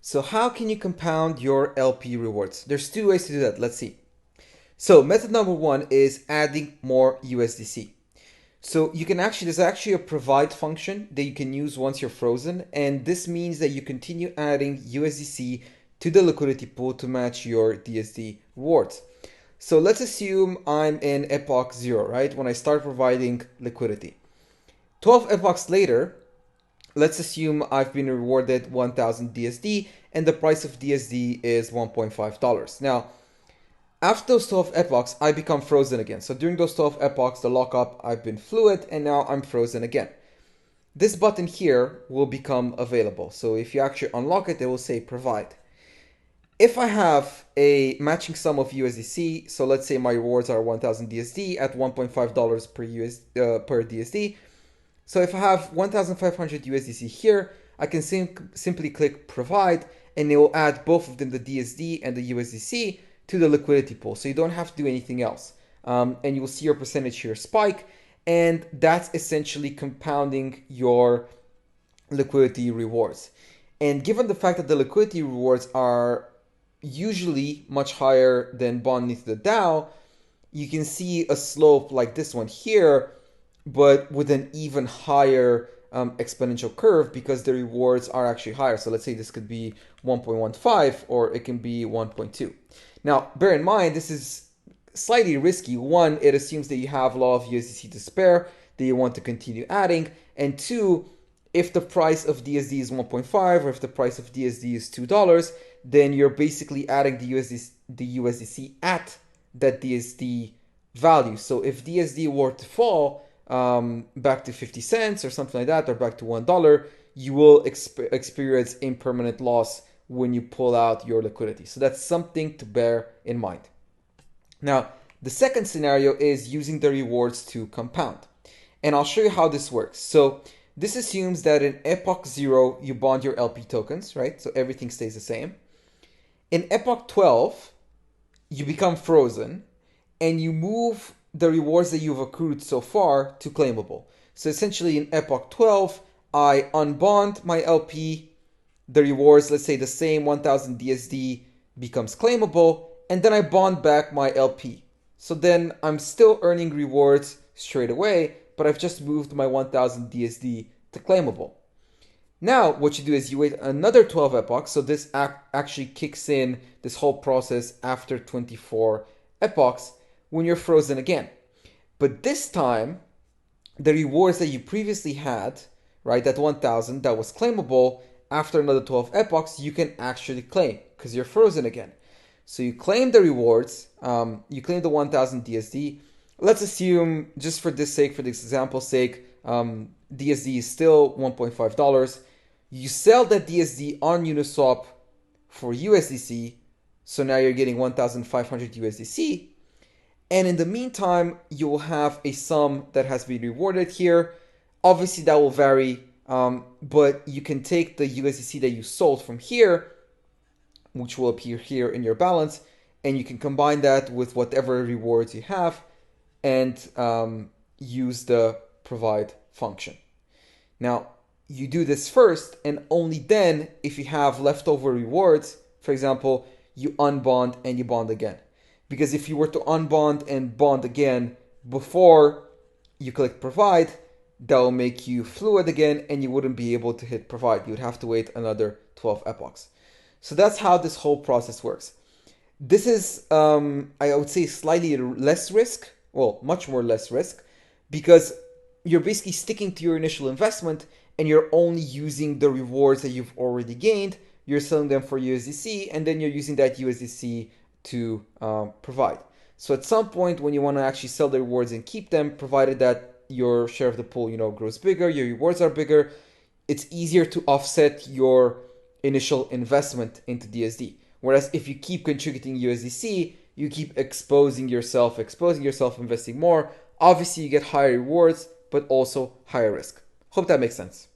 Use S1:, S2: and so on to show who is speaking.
S1: So how can you compound your LP rewards? There's two ways to do that. Let's see. So method number one is adding more USDC. So you can there's actually a provide function that you can use once you're frozen. And this means that you continue adding USDC to the liquidity pool to match your DSD rewards. So let's assume I'm in epoch 0, right? When I start providing liquidity. 12 epochs later, let's assume I've been rewarded 1000 DSD and the price of DSD is $1.5. Now, after those 12 epochs, I become frozen again. So during those 12 epochs, the lockup, I've been fluid and now I'm frozen again. This button here will become available. So if you actually unlock it, it will say provide. If I have a matching sum of USDC, so let's say my rewards are 1000 DSD at $1.5 per DSD. So if I have 1500 USDC here, I can simply click provide and it will add both of them, the DSD and the USDC, to the liquidity pool. So you don't have to do anything else. And you will see your percentage here spike. And that's essentially compounding your liquidity rewards. And given the fact that the liquidity rewards are usually much higher than bond into the DAO, you can see a slope like this one here, but with an even higher exponential curve because the rewards are actually higher. So let's say this could be 1.15 or it can be 1.2. Now, bear in mind, this is slightly risky. One, it assumes that you have a lot of USDC to spare that you want to continue adding. And two, if the price of DSD is 1.5 or if the price of DSD is $2, then you're basically adding the USDC at that DSD value. So if DSD were to fall back to 50 cents or something like that, or back to $1, you will experience impermanent loss when you pull out your liquidity. So that's something to bear in mind. Now, the second scenario is using the rewards to compound. And I'll show you how this works. So this assumes that in epoch 0, you bond your LP tokens, right? So everything stays the same. In epoch 12, you become frozen and you move the rewards that you've accrued so far to claimable. So essentially in epoch 12, I unbond my LP, the rewards, let's say the same 1000 DSD becomes claimable, and then I bond back my LP. So then I'm still earning rewards straight away, but I've just moved my 1000 DSD to claimable. Now, what you do is you wait another 12 epochs, so this actually kicks in this whole process after 24 epochs when you're frozen again. But this time, the rewards that you previously had, right, that 1000 that was claimable, after another 12 epochs, you can actually claim because you're frozen again. So you claim the rewards, you claim the 1000 DSD. Let's assume, just for this example's sake, DSD is still $1.5. You sell that DSD on Uniswap for USDC, so now you're getting 1500 USDC. And in the meantime, you will have a sum that has been rewarded here. Obviously, that will vary, but you can take the USDC that you sold from here, which will appear here in your balance, and you can combine that with whatever rewards you have and use the provide function. Now, you do this first, and only then, if you have leftover rewards, for example, you unbond and you bond again. Because if you were to unbond and bond again before you click provide, that will make you fluid again and you wouldn't be able to hit provide. You would have to wait another 12 epochs. So that's how this whole process works. This is, I would say, slightly less risk, well, much more less risk, because you're basically sticking to your initial investment and you're only using the rewards that you've already gained. You're selling them for USDC and then you're using that USDC to provide. So at some point when you want to actually sell the rewards and keep them, provided that your share of the pool, grows bigger, your rewards are bigger, it's easier to offset your initial investment into DSD. Whereas if you keep contributing USDC, you keep exposing yourself, investing more. Obviously you get higher rewards, but also higher risk. Hope that makes sense.